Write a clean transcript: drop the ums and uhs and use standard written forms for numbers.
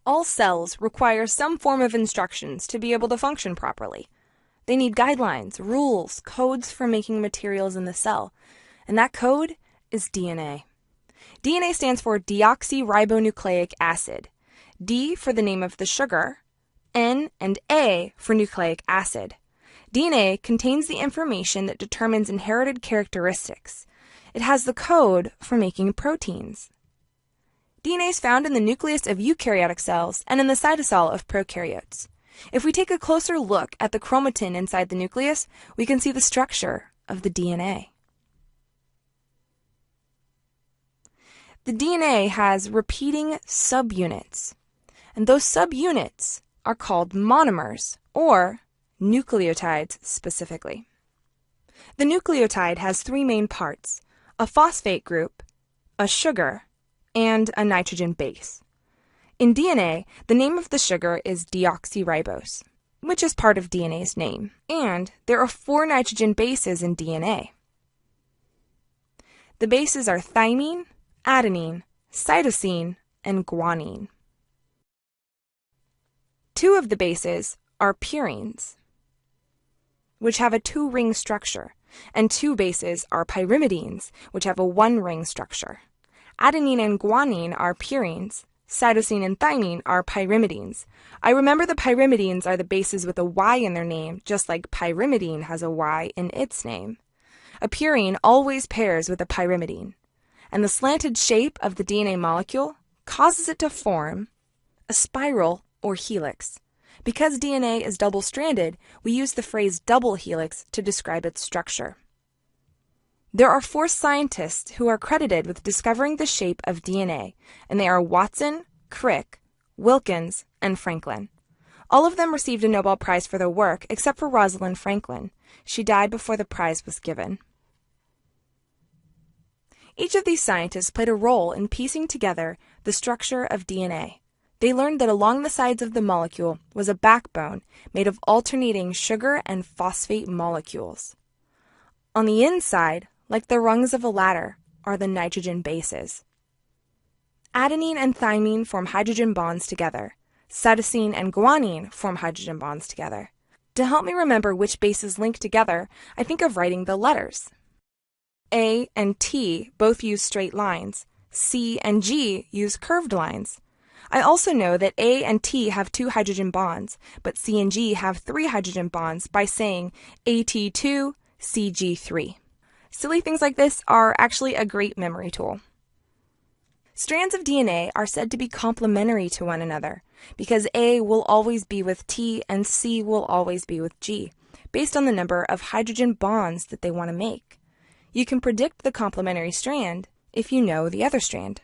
All cells require some form of instructions to be able to function properly. They need guidelines, rules, codes for making materials in the cell, and that code is DNA. DNA stands for deoxyribonucleic acid. D for the name of the sugar, N and A for nucleic acid. DNA contains the information that determines inherited characteristics. It has the code for making proteins. DNA is found in the nucleus of eukaryotic cells and in the cytosol of prokaryotes. If we take a closer look at the chromatin inside the nucleus, we can see the structure of the DNA. The DNA has repeating subunits, and those subunits are called monomers, or nucleotides specifically. The nucleotide has three main parts: a phosphate group, a sugar, and a nitrogen base. In DNA, the name of the sugar is deoxyribose, which is part of DNA's name, and there are 4 nitrogen bases in DNA. The bases are thymine, adenine, cytosine, and guanine. 2 of the bases are purines, which have a 2-ring structure, and 2 bases are pyrimidines, which have a 1-ring structure. Adenine and guanine are purines. Cytosine and thymine are pyrimidines. I remember the pyrimidines are the bases with a Y in their name, just like pyrimidine has a Y in its name. A purine always pairs with a pyrimidine, and the slanted shape of the DNA molecule causes it to form a spiral or helix. Because DNA is double-stranded, we use the phrase double helix to describe its structure. There are 4 scientists who are credited with discovering the shape of DNA, and they are Watson, Crick, Wilkins, and Franklin. All of them received a Nobel Prize for their work, except for Rosalind Franklin. She died before the prize was given. Each of these scientists played a role in piecing together the structure of DNA. They learned that along the sides of the molecule was a backbone made of alternating sugar and phosphate molecules. On the inside, like the rungs of a ladder, are the nitrogen bases. Adenine and thymine form hydrogen bonds together. Cytosine and guanine form hydrogen bonds together. To help me remember which bases link together, I think of writing the letters. A and T both use straight lines. C and G use curved lines. I also know that A and T have 2 hydrogen bonds, but C and G have 3 hydrogen bonds by saying AT2, CG3. Silly things like this are actually a great memory tool. Strands of DNA are said to be complementary to one another because A will always be with T and C will always be with G, based on the number of hydrogen bonds that they want to make. You can predict the complementary strand if you know the other strand.